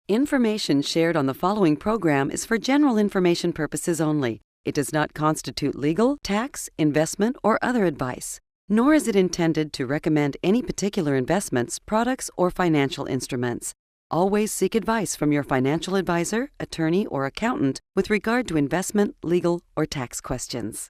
Information shared on the following program is for general information purposes only. It does not constitute legal, tax, investment, or other advice, nor is it intended to recommend any particular investments, products, or financial instruments. Always seek advice from your financial advisor, attorney, or accountant with regard to investment, legal, or tax questions.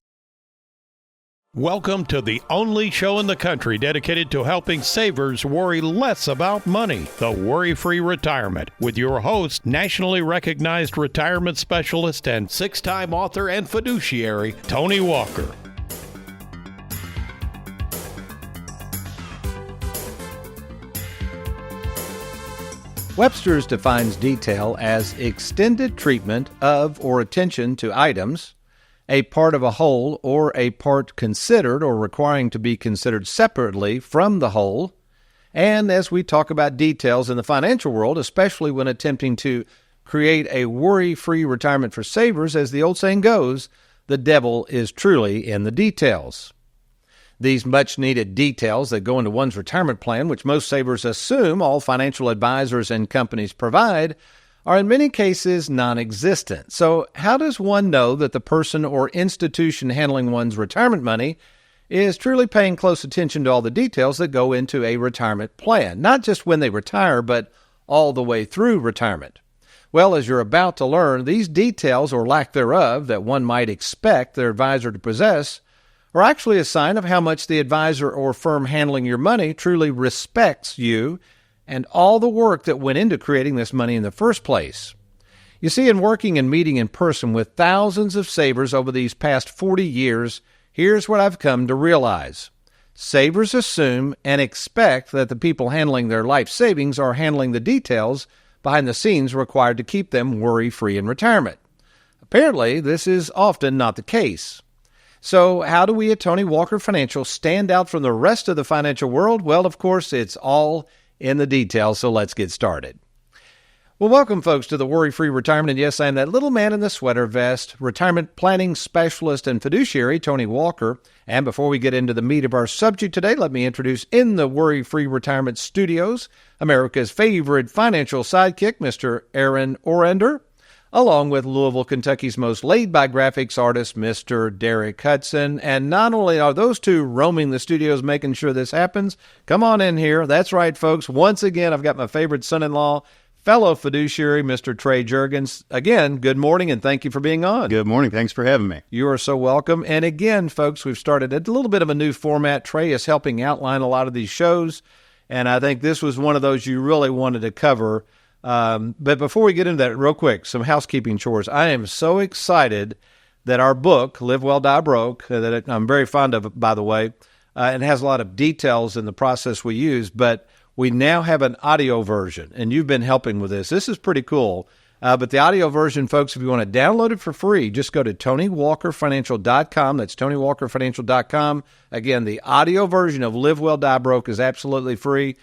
Welcome to the only show in the country dedicated to helping savers worry less about money, the WorryFree Retirement, with your host, nationally recognized retirement specialist and six-time author and fiduciary, Tony Walker. Webster's defines detail as extended treatment of or attention to items, a part of a whole or a part considered or requiring to be considered separately from the whole. And as we talk about details in the financial world, especially when attempting to create a worry-free retirement for savers, as the old saying goes, the devil is truly in the details. These much-needed details that go into one's retirement plan, which most savers assume all financial advisors and companies provide, are in many cases non-existent. So how does one know that the person or institution handling one's retirement money is truly paying close attention to all the details that go into a retirement plan, not just when they retire, but all the way through retirement? Well, as you're about to learn, these details, or lack thereof, that one might expect their advisor to possess are actually a sign of how much the advisor or firm handling your money truly respects you and all the work that went into creating this money in the first place. You see, in working and meeting in person with thousands of savers over these past 40 years, here's what I've come to realize. Savers assume and expect that the people handling their life savings are handling the details behind the scenes required to keep them worry-free in retirement. Apparently, this is often not the case. So how do we at Tony Walker Financial stand out from the rest of the financial world? Well, of course, it's all in the details, so let's get started. Well, welcome, folks, to the Worry-Free Retirement. And yes, I am that little man in the sweater vest, retirement planning specialist and fiduciary, Tony Walker. And before we get into the meat of our subject today, let me introduce in the Worry-Free Retirement Studios, America's favorite financial sidekick, Mr. Aaron Orender, along with Louisville, Kentucky's most laid-back graphics artist, Mr. Derek Hudson. And not only are those two roaming the studios making sure this happens, come on in here. That's right, folks. Once again, I've got my favorite son-in-law, fellow fiduciary, Mr. Trey Juergens. Again, good morning, and thank you for being on. Good morning. Thanks for having me. You are so welcome. And again, folks, we've started a little bit of a new format. Trey is helping outline a lot of these shows, and I think this was one of those you really wanted to cover. But before we get into that, real quick, some housekeeping chores. I am so excited that our book, Live Well, Die Broke, that I'm very fond of, by the way, and has a lot of details in the process we use, but we now have an audio version, and you've been helping with this. This is pretty cool. But the audio version, folks, if you want to download it for free, just go to TonyWalkerFinancial.com. That's TonyWalkerFinancial.com. Again, the audio version of Live Well, Die Broke is absolutely free.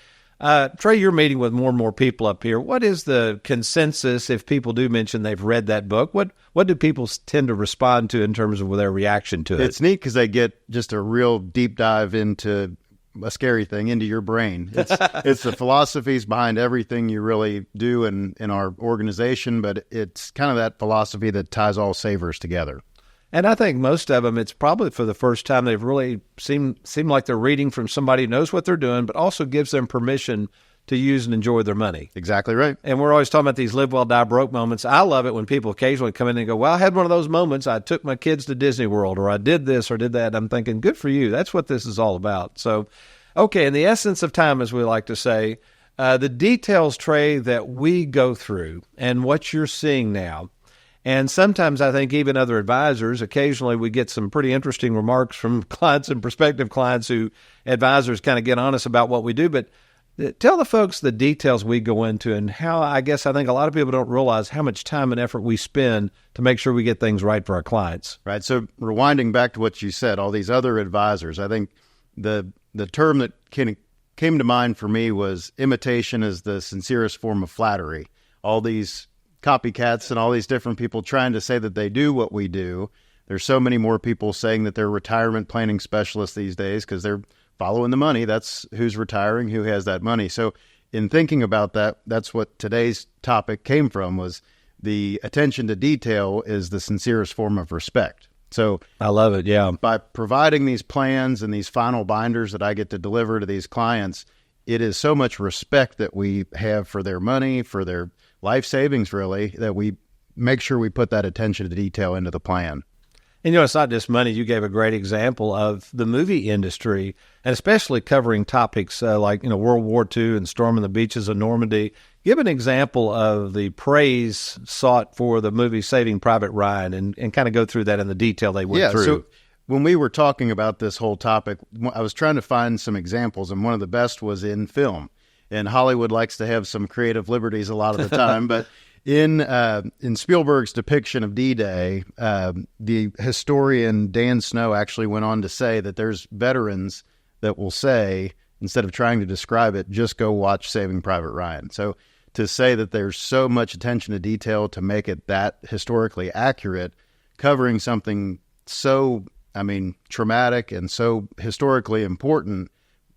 Trey, you're meeting with more and more people up here. What is the consensus if people do mention they've read that book? What do people tend to respond to in terms of their reaction to it? It's neat because they get just a real deep dive into a scary thing, into your brain. It's the philosophies behind everything you really do in our organization, but it's kind of that philosophy that ties all savers together. And I think most of them, it's probably for the first time they've really seem like they're reading from somebody who knows what they're doing, but also gives them permission to use and enjoy their money. Exactly right. And we're always talking about these live well, die broke moments. I love it when people occasionally come in and go, well, I had one of those moments. I took my kids to Disney World, or I did this or did that. I'm thinking, good for you. That's what this is all about. So, okay, in the essence of time, as we like to say, the details, Trey, that we go through and what you're seeing now. And sometimes I think even other advisors, occasionally we get some pretty interesting remarks from clients and prospective clients who advisors kind of get honest about what we do. But tell the folks the details we go into and how, I think a lot of people don't realize how much time and effort we spend to make sure we get things right for our clients. Right. So rewinding back to what you said, all these other advisors, I think the term that came to mind for me was imitation is the sincerest form of flattery. All these copycats and all these different people trying to say that they do what we do. There's so many more people saying that they're retirement planning specialists these days because they're following the money. That's who's retiring, who has that money. So in thinking about that, that's what today's topic came from, was the attention to detail is the sincerest form of respect. So I love it. Yeah. by providing these plans and these final binders that I get to deliver to these clients, it is so much respect that we have for their money, for their life savings, really, that we make sure we put that attention to detail into the plan. And, it's not just money. You gave a great example of the movie industry, and especially covering topics like, World War II and storming the beaches of Normandy. Give an example of the praise sought for the movie Saving Private Ryan and kind of go through that in the detail they went through. So when we were talking about this whole topic, I was trying to find some examples, and one of the best was in film. And Hollywood likes to have some creative liberties a lot of the time, but in Spielberg's depiction of D-Day, the historian Dan Snow actually went on to say that there's veterans that will say, instead of trying to describe it, just go watch Saving Private Ryan. So to say that there's so much attention to detail to make it that historically accurate, covering something so, traumatic and so historically important,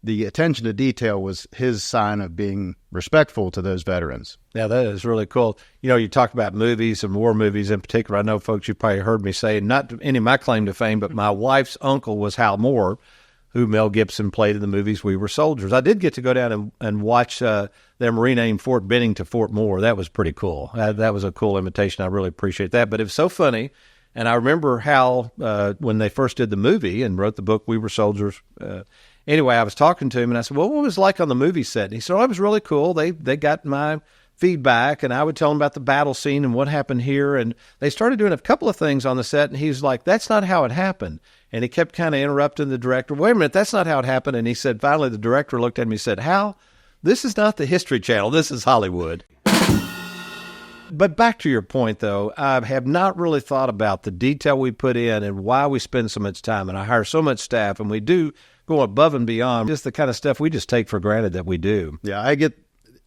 the attention to detail was his sign of being respectful to those veterans. Yeah, that is really cool. You talk about movies and war movies in particular. I know, folks, you probably heard me say, not any of my claim to fame, but my wife's uncle was Hal Moore, who Mel Gibson played in the movies We Were Soldiers. I did get to go down and watch them rename Fort Benning to Fort Moore. That was pretty cool. That was a cool invitation. I really appreciate that. But it was so funny. And I remember Hal, when they first did the movie and wrote the book We Were Soldiers, anyway, I was talking to him, and I said, well, what was it like on the movie set? And he said, it was really cool. They got my feedback, and I would tell them about the battle scene and what happened here. And they started doing a couple of things on the set, and he was like, that's not how it happened. And he kept kind of interrupting the director. Wait a minute, that's not how it happened. And he said, finally, the director looked at me and said, Hal, this is not the History Channel. This is Hollywood. But back to your point, though, I have not really thought about the detail we put in and why we spend so much time. And I hire so much staff, and we do go above and beyond just the kind of stuff we just take for granted that we do. Yeah, I get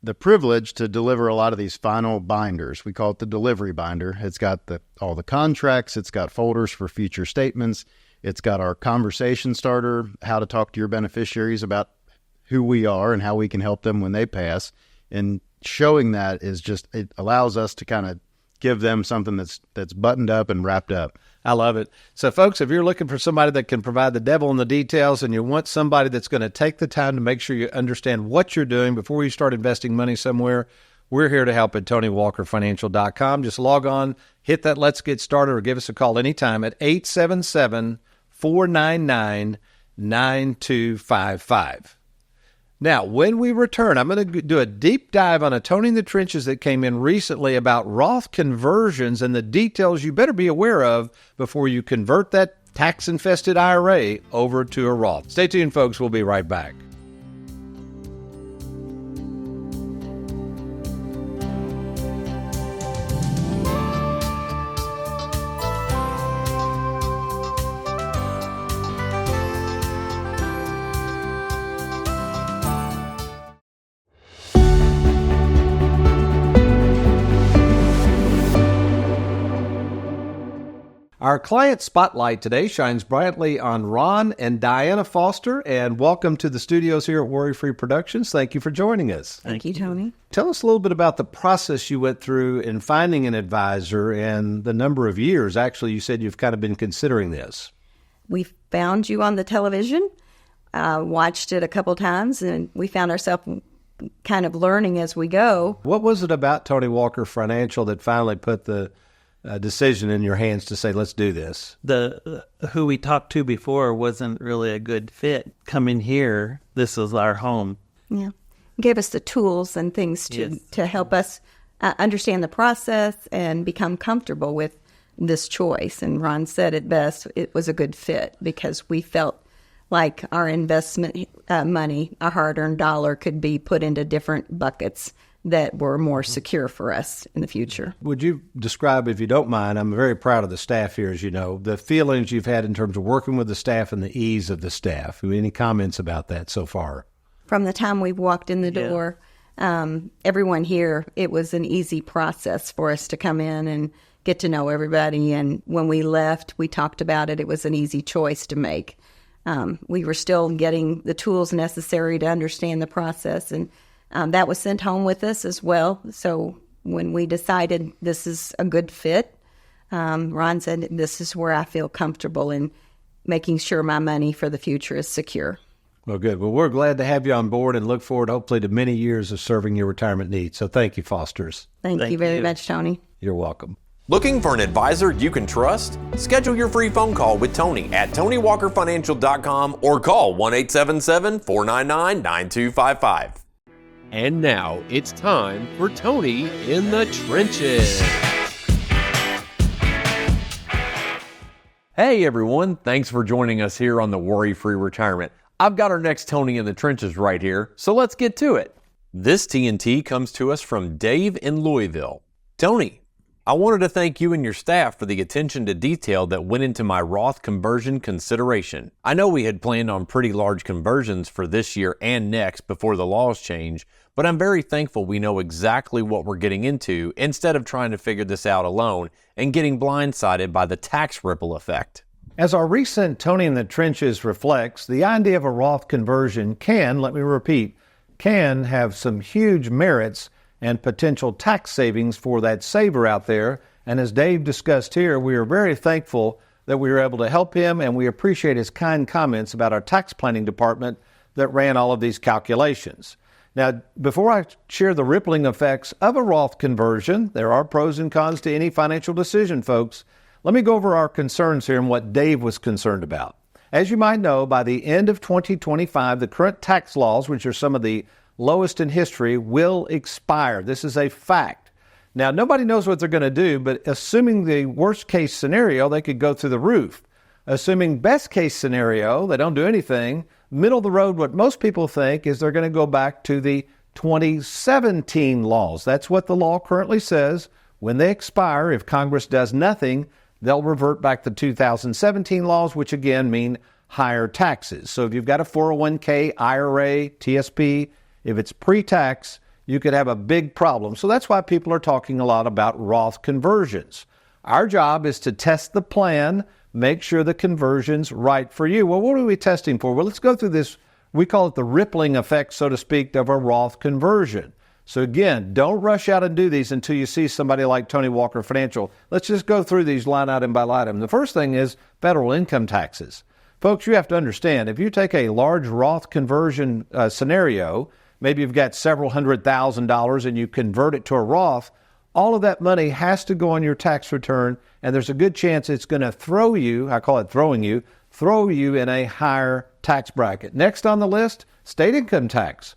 the privilege to deliver a lot of these final binders. We call it the delivery binder. It's got all the contracts. It's got folders for future statements. It's got our conversation starter, how to talk to your beneficiaries about who we are and how we can help them when they pass. And showing that is just, it allows us to kind of give them something that's buttoned up and wrapped up. I love it. So, folks, if you're looking for somebody that can provide the devil in the details and you want somebody that's going to take the time to make sure you understand what you're doing before you start investing money somewhere, we're here to help at TonyWalkerFinancial.com. Just log on, hit that Let's Get Started, or give us a call anytime at 877-499-9255. Now, when we return, I'm going to do a deep dive on a Toning the Trenches that came in recently about Roth conversions and the details you better be aware of before you convert that tax-infested IRA over to a Roth. Stay tuned, folks. We'll be right back. Our client spotlight today shines brightly on Ron and Diana Foster, and welcome to the studios here at WorryFree Productions. Thank you for joining us. Thank you, Tony. Tell us a little bit about the process you went through in finding an advisor and the number of years. Actually, you said you've kind of been considering this. We found you on the television, watched it a couple times, and we found ourselves kind of learning as we go. What was it about Tony Walker Financial that finally put the decision in your hands to say, let's do this? Who we talked to before wasn't really a good fit. Coming here, this was our home. Yeah. Gave us the tools and things to help us understand the process and become comfortable with this choice. And Ron said it best, it was a good fit because we felt like our investment money, our hard-earned dollar, could be put into different buckets that were more secure for us in the future. Would you describe, if you don't mind, I'm very proud of the staff here, as you know, the feelings you've had in terms of working with the staff and the ease of the staff? Any comments about that so far? From the time we've walked in the door, everyone here, it was an easy process for us to come in and get to know everybody. And when we left, we talked about it. It was an easy choice to make. We were still getting the tools necessary to understand the process and That was sent home with us as well. So when we decided this is a good fit, Ron said, this is where I feel comfortable in making sure my money for the future is secure. Well, good. Well, we're glad to have you on board and look forward, hopefully, to many years of serving your retirement needs. So thank you, Fosters. Thank you very much, Tony. You're welcome. Looking for an advisor you can trust? Schedule your free phone call with Tony at TonyWalkerFinancial.com or call 1-877-499-9255. And now it's time for Tony in the Trenches. Hey everyone, thanks for joining us here on the WorryFree Retirement. I've got our next Tony in the Trenches right here, so let's get to it. This TNT comes to us from Dave in Louisville. Tony, I wanted to thank you and your staff for the attention to detail that went into my Roth conversion consideration. I know we had planned on pretty large conversions for this year and next before the laws change, but I'm very thankful we know exactly what we're getting into instead of trying to figure this out alone and getting blindsided by the tax ripple effect. As our recent Tony in the Trenches reflects, the idea of a Roth conversion can, let me repeat, can have some huge merits and potential tax savings for that saver out there. And as Dave discussed here, we are very thankful that we were able to help him, and we appreciate his kind comments about our tax planning department that ran all of these calculations. Now, before I share the rippling effects of a Roth conversion, there are pros and cons to any financial decision, folks. Let me go over our concerns here and what Dave was concerned about. As you might know, by the end of 2025, the current tax laws, which are some of the lowest in history, will expire. This is a fact. Now, nobody knows what they're going to do, but assuming the worst case scenario, they could go through the roof. Assuming best case scenario, they don't do anything. Middle of the road, what most people think is they're going to go back to the 2017 laws. That's what the law currently says. When they expire, if Congress does nothing, they'll revert back to 2017 laws, which again mean higher taxes. So if you've got a 401k, IRA, TSP, if it's pre-tax, you could have a big problem. So that's why people are talking a lot about Roth conversions. Our job is to test the plan, make sure the conversion's right for you. Well, what are we testing for? Well, let's go through this. We call it the rippling effect, so to speak, of a Roth conversion. So again, don't rush out and do these until you see somebody like Tony Walker Financial. Let's just go through these line item by line item. The first thing is federal income taxes. Folks, you have to understand, if you take a large Roth conversion scenario, maybe you've got several $100,000 and you convert it to a Roth, all of that money has to go on your tax return, and there's a good chance it's going to throw you, I call it throwing you, throw you in a higher tax bracket. Next on the list, state income tax.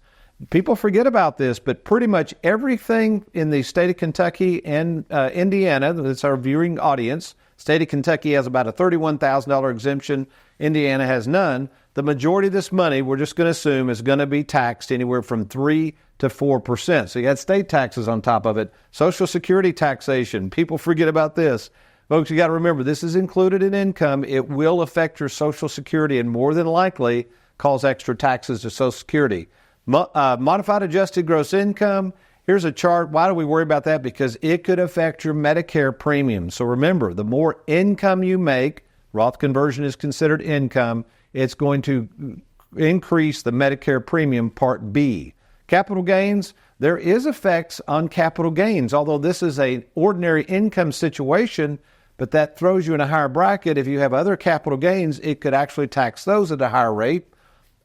People forget about this, but pretty much everything in the state of Kentucky and Indiana, that's our viewing audience, state of Kentucky has about a $31,000 exemption. Indiana has none. The majority of this money, we're just going to assume, is going to be taxed anywhere from 3 to 4%. So you got state taxes on top of it. Social Security taxation. People forget about this. Folks, you got to remember, this is included in income. It will affect your Social Security and more than likely cause extra taxes to Social Security. Modified adjusted gross income. Here's a chart. Why do we worry about that? Because it could affect your Medicare premium. So remember, the more income you make, Roth conversion is considered income, it's going to increase the Medicare premium Part B. Capital gains, there is effects on capital gains, although this is an ordinary income situation, but that throws you in a higher bracket. If you have other capital gains, it could actually tax those at a higher rate.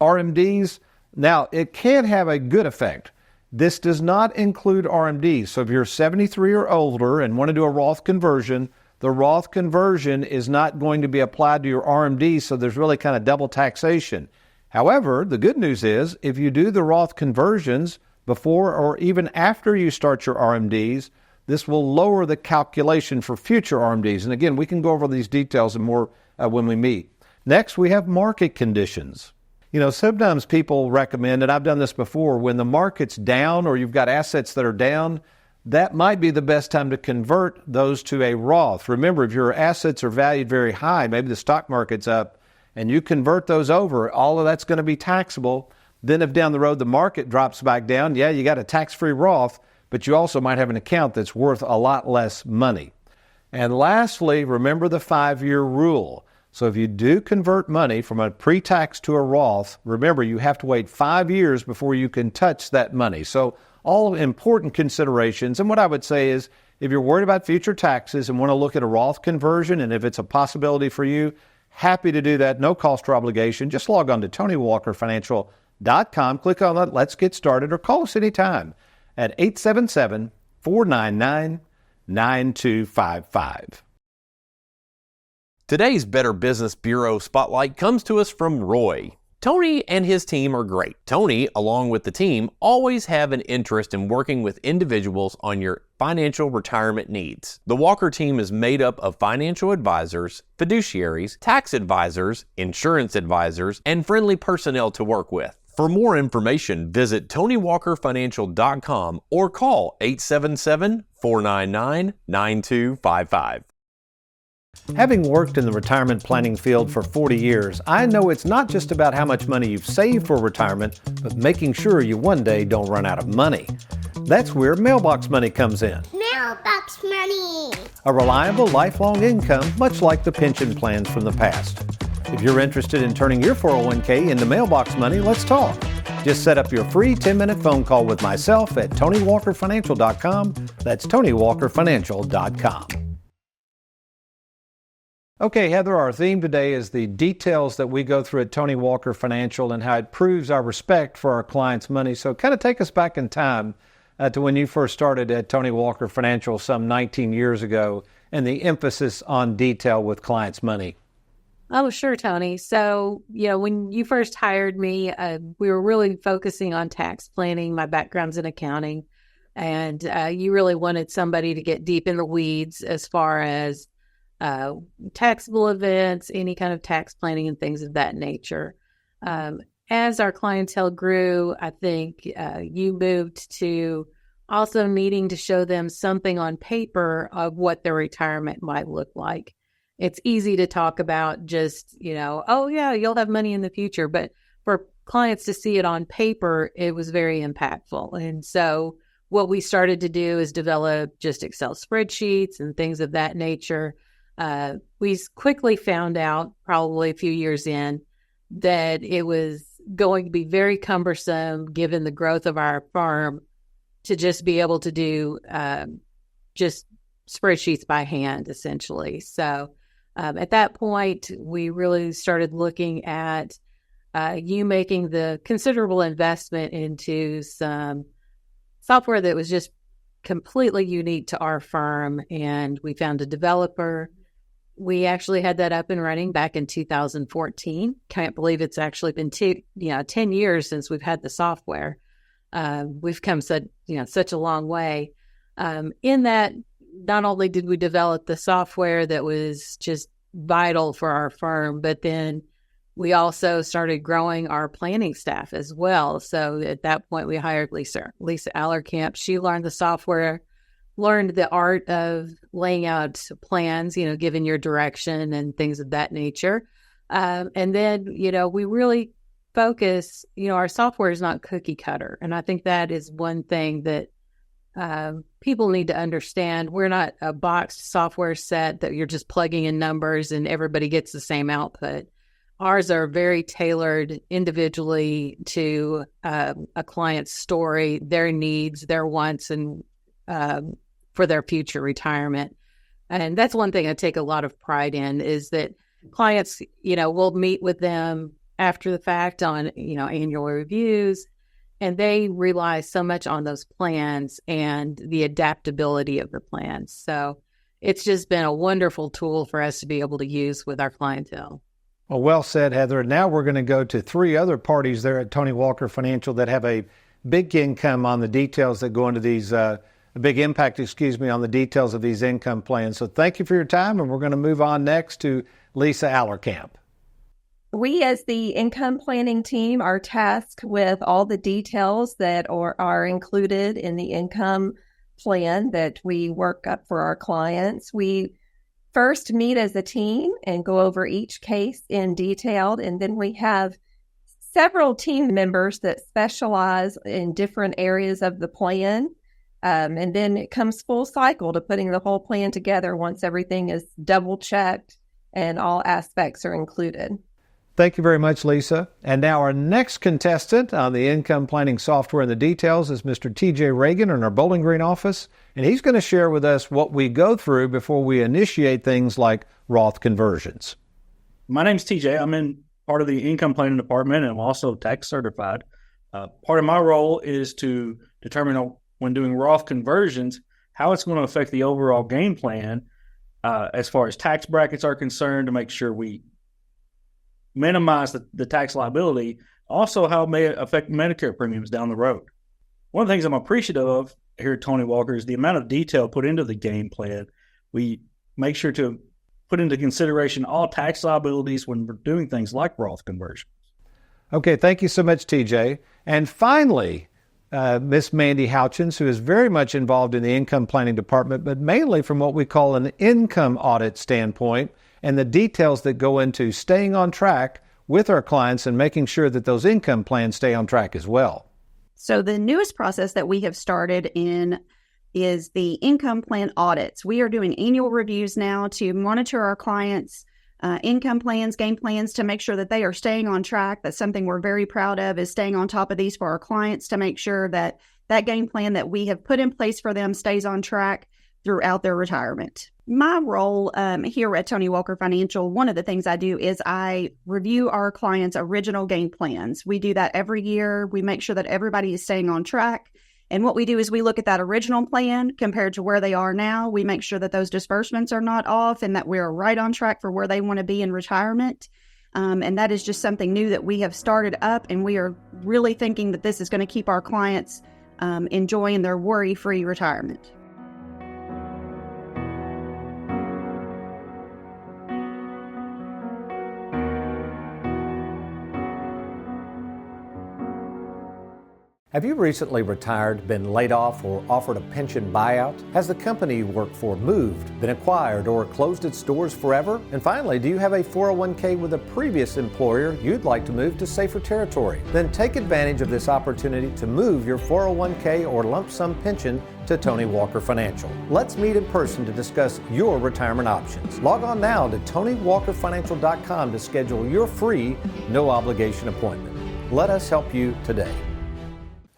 RMDs, now it can have a good effect. This does not include RMDs. So if you're 73 or older and want to do a Roth conversion, the Roth conversion is not going to be applied to your RMDs, so there's really kind of double taxation. However, the good news is if you do the Roth conversions before or even after you start your RMDs, this will lower the calculation for future RMDs. And again, we can go over these details and more when we meet. Next, we have market conditions. You know, sometimes people recommend, and I've done this before, when the market's down or you've got assets that are down, that might be the best time to convert those to a Roth. Remember, if your assets are valued very high, maybe the stock market's up, and you convert those over, all of that's going to be taxable. Then if down the road the market drops back down, yeah, you got a tax-free Roth, but you also might have an account that's worth a lot less money. And lastly, remember the 5-year rule. So if you do convert money from a pre-tax to a Roth, remember you have to wait 5 years before you can touch that money. So all important considerations. And what I would say is if you're worried about future taxes and want to look at a Roth conversion, and if it's a possibility for you, happy to do that. No cost or obligation. Just log on to TonyWalkerFinancial.com. Click on that Let's Get Started or call us anytime at 877-499-9255. Today's Better Business Bureau Spotlight comes to us from Roy. Tony and his team are great. Tony, along with the team, always have an interest in working with individuals on your financial retirement needs. The Walker team is made up of financial advisors, fiduciaries, tax advisors, insurance advisors, and friendly personnel to work with. For more information, visit TonyWalkerFinancial.com or call 877-499-9255. Having worked in the retirement planning field for 40 years, I know it's not just about how much money you've saved for retirement, but making sure you one day don't run out of money. That's where mailbox money comes in. Mailbox money! A reliable, lifelong income, much like the pension plans from the past. If you're interested in turning your 401k into mailbox money, let's talk. Just set up your free 10-minute phone call with myself at TonyWalkerFinancial.com. That's TonyWalkerFinancial.com. Okay, Heather, our theme today is the details that we go through at Tony Walker Financial and how it proves our respect for our clients' money. So kind of take us back in time to when you first started at Tony Walker Financial some 19 years ago and the emphasis on detail with clients' money. Oh, sure, Tony. So, when you first hired me, we were really focusing on tax planning. My background's in accounting, and you really wanted somebody to get deep in the weeds as far as taxable events, any kind of tax planning and things of that nature. As our clientele grew, I think you moved to also needing to show them something on paper of what their retirement might look like. It's easy to talk about just, oh yeah, you'll have money in the future. But for clients to see it on paper, it was very impactful. And so what we started to do is develop just Excel spreadsheets and things of that nature. We quickly found out, probably a few years in, that it was going to be very cumbersome given the growth of our firm to just be able to do just spreadsheets by hand, essentially. So at that point, we really started looking at you making the considerable investment into some software that was just completely unique to our firm. And we found a developer. We actually had that up and running back in 2014. Can't believe it's actually been 10 years since we've had the software. We've come such a long way. In that, not only did we develop the software that was just vital for our firm, but then we also started growing our planning staff as well. So at that point, we hired Lisa Allerkamp. She learned the software, learned the art of laying out plans, giving your direction and things of that nature. And then, we really focus, our software is not cookie cutter. And I think that is one thing that people need to understand. We're not a boxed software set that you're just plugging in numbers and everybody gets the same output. Ours are very tailored individually to a client's story, their needs, their wants, and for their future retirement. And that's one thing I take a lot of pride in, is that clients, we'll meet with them after the fact on, annual reviews, and they rely so much on those plans and the adaptability of the plans. So it's just been a wonderful tool for us to be able to use with our clientele. Well said, Heather. Now we're going to go to three other parties there at Tony Walker Financial that have a big income on the details that go into these, a big impact, on the details of these income plans. So thank you for your time, and we're going to move on next to Lisa Allerkamp. We, as the income planning team, are tasked with all the details that are included in the income plan that we work up for our clients. We first meet as a team and go over each case in detail, and then we have several team members that specialize in different areas of the plan. And then it comes full cycle to putting the whole plan together once everything is double checked and all aspects are included. Thank you very much, Lisa. And now our next contestant on the income planning software and the details is Mr. TJ Reagan in our Bowling Green office, and he's going to share with us what we go through before we initiate things like Roth conversions. My name's TJ. I'm in part of the income planning department, and I'm also tax certified. Part of my role is to determine when doing Roth conversions how it's going to affect the overall game plan as far as tax brackets are concerned, to make sure we minimize the tax liability, also how it may affect Medicare premiums down the road. One of the things I'm appreciative of here at Tony Walker is the amount of detail put into the game plan. We make sure to put into consideration all tax liabilities when we're doing things like Roth conversions. Okay, thank you so much, TJ. And finally, Miss Mandy Houchins, who is very much involved in the income planning department, but mainly from what we call an income audit standpoint, and the details that go into staying on track with our clients and making sure that those income plans stay on track as well. So the newest process that we have started in is the income plan audits. We are doing annual reviews now to monitor our clients' income plans, game plans, to make sure that they are staying on track. That's something we're very proud of, is staying on top of these for our clients to make sure that that game plan that we have put in place for them stays on track throughout their retirement. My role here at Tony Walker Financial, one of the things I do is I review our clients' original game plans. We do that every year. We make sure that everybody is staying on track. And what we do is we look at that original plan compared to where they are now. We make sure that those disbursements are not off and that we're right on track for where they want to be in retirement. And that is just something new that we have started up, and we are really thinking that this is going to keep our clients enjoying their worry-free retirement. Have you recently retired, been laid off, or offered a pension buyout? Has the company you work for moved, been acquired, or closed its doors forever? And finally, do you have a 401k with a previous employer you'd like to move to safer territory? Then take advantage of this opportunity to move your 401k or lump sum pension to Tony Walker Financial. Let's meet in person to discuss your retirement options. Log on now to TonyWalkerFinancial.com to schedule your free, no obligation appointment. Let us help you today.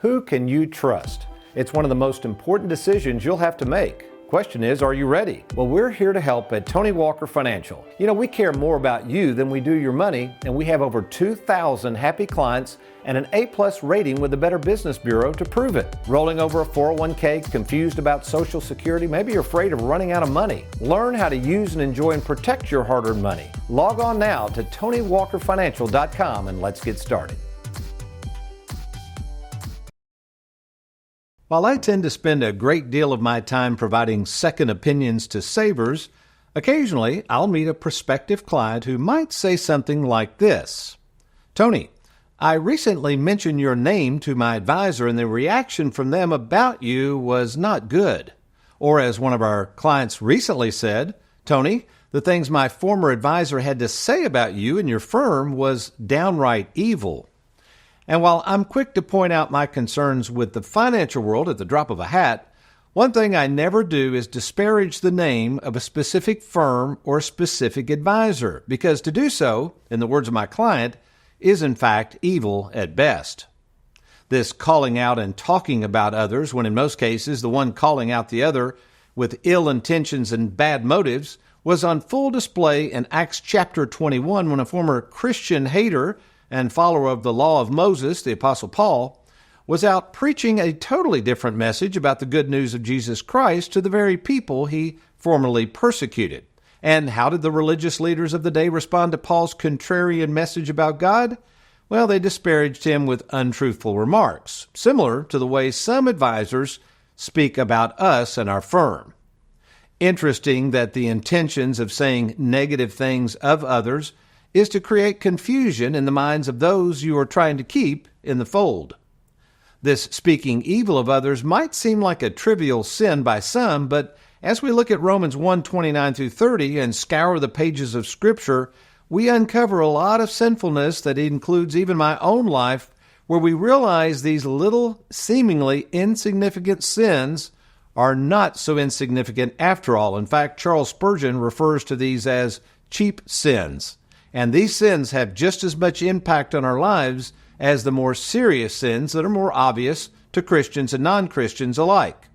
Who can you trust? It's one of the most important decisions you'll have to make. Question is, are you ready? Well, we're here to help at Tony Walker Financial. You know, we care more about you than we do your money, and we have over 2,000 happy clients and an A+ rating with the Better Business Bureau to prove it. Rolling over a 401k, confused about Social Security, maybe you're afraid of running out of money. Learn how to use and enjoy and protect your hard-earned money. Log on now to TonyWalkerFinancial.com and let's get started. While I tend to spend a great deal of my time providing second opinions to savers, occasionally I'll meet a prospective client who might say something like this. Tony, I recently mentioned your name to my advisor and the reaction from them about you was not good. Or as one of our clients recently said, Tony, the things my former advisor had to say about you and your firm was downright evil. And while I'm quick to point out my concerns with the financial world at the drop of a hat, one thing I never do is disparage the name of a specific firm or specific advisor, because to do so, in the words of my client, is in fact evil at best. This calling out and talking about others, when in most cases the one calling out the other with ill intentions and bad motives, was on full display in Acts chapter 21 when a former Christian hater and follower of the law of Moses, the Apostle Paul, was out preaching a totally different message about the good news of Jesus Christ to the very people he formerly persecuted. And how did the religious leaders of the day respond to Paul's contrarian message about God? Well, they disparaged him with untruthful remarks, similar to the way some advisors speak about us and our firm. Interesting that the intentions of saying negative things of others is to create confusion in the minds of those you are trying to keep in the fold. This speaking evil of others might seem like a trivial sin by some, but as we look at Romans 1:29-30 and scour the pages of Scripture, we uncover a lot of sinfulness that includes even my own life, where we realize these little, seemingly insignificant sins are not so insignificant after all. In fact, Charles Spurgeon refers to these as cheap sins. And these sins have just as much impact on our lives as the more serious sins that are more obvious to Christians and non-Christians alike.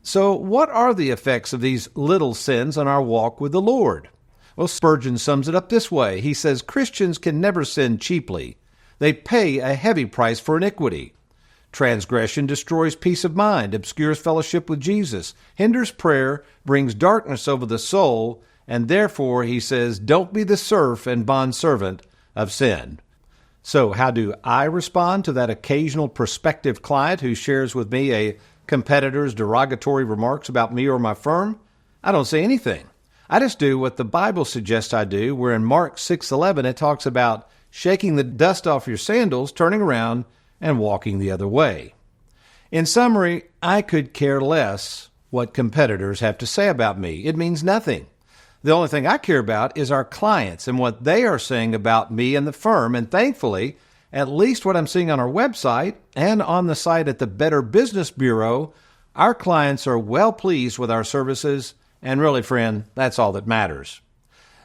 So what are the effects of these little sins on our walk with the Lord? Well, Spurgeon sums it up this way. He says, Christians can never sin cheaply. They pay a heavy price for iniquity. Transgression destroys peace of mind, obscures fellowship with Jesus, hinders prayer, brings darkness over the soul, and therefore, he says, don't be the serf and bondservant of sin. So how do I respond to that occasional prospective client who shares with me a competitor's derogatory remarks about me or my firm? I don't say anything. I just do what the Bible suggests I do, where in Mark 6:11 it talks about shaking the dust off your sandals, turning around, and walking the other way. In summary, I could care less what competitors have to say about me. It means nothing. The only thing I care about is our clients and what they are saying about me and the firm. And thankfully, at least what I'm seeing on our website and on the site at the Better Business Bureau, our clients are well pleased with our services. And really, friend, that's all that matters.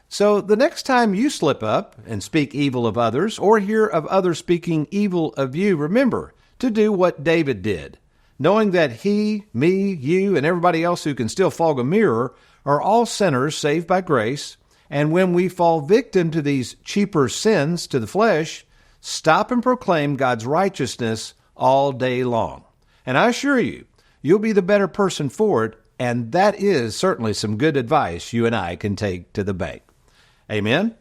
So the next time you slip up and speak evil of others or hear of others speaking evil of you, remember to do what David did, knowing that he, me, you, and everybody else who can still fog a mirror are all sinners saved by grace. And when we fall victim to these cheaper sins to the flesh, stop and proclaim God's righteousness all day long. And I assure you, you'll be the better person for it. And that is certainly some good advice you and I can take to the bank. Amen?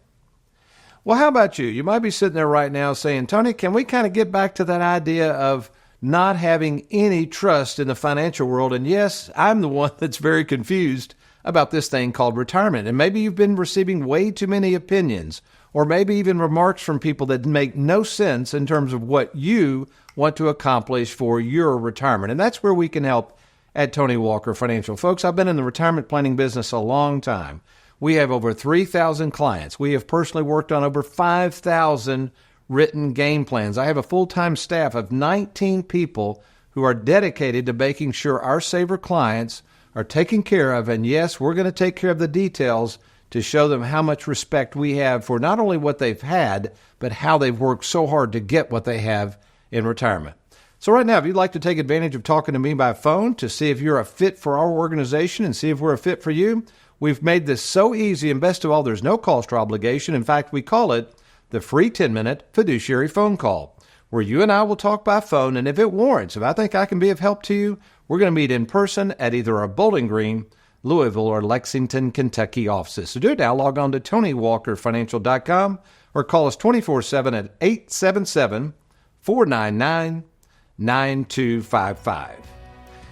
Well, how about you? You might be sitting there right now saying, Tony, can we kind of get back to that idea of not having any trust in the financial world? And yes, I'm the one that's very confused about this thing called retirement. And maybe you've been receiving way too many opinions, or maybe even remarks from people that make no sense in terms of what you want to accomplish for your retirement. And that's where we can help at Tony Walker Financial. Folks, I've been in the retirement planning business a long time. We have over 3,000 clients. We have personally worked on over 5,000 written game plans. I have a full-time staff of 19 people who are dedicated to making sure our saver clients are taken care of. And yes, we're going to take care of the details to show them how much respect we have for not only what they've had, but how they've worked so hard to get what they have in retirement. So right now, if you'd like to take advantage of talking to me by phone to see if you're a fit for our organization and see if we're a fit for you, we've made this so easy, and best of all, there's no cost or obligation. In fact, we call it the free 10-minute fiduciary phone call, where you and I will talk by phone, and if it warrants, if I think I can be of help to you, we're going to meet in person at either our Bowling Green, Louisville, or Lexington, Kentucky offices. So do it now. Log on to TonyWalkerFinancial.com or call us 24/7 at 877-499-9255.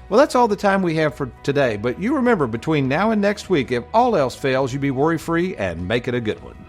Well, that's all the time we have for today. But you remember, between now and next week, if all else fails, you be worry-free and make it a good one.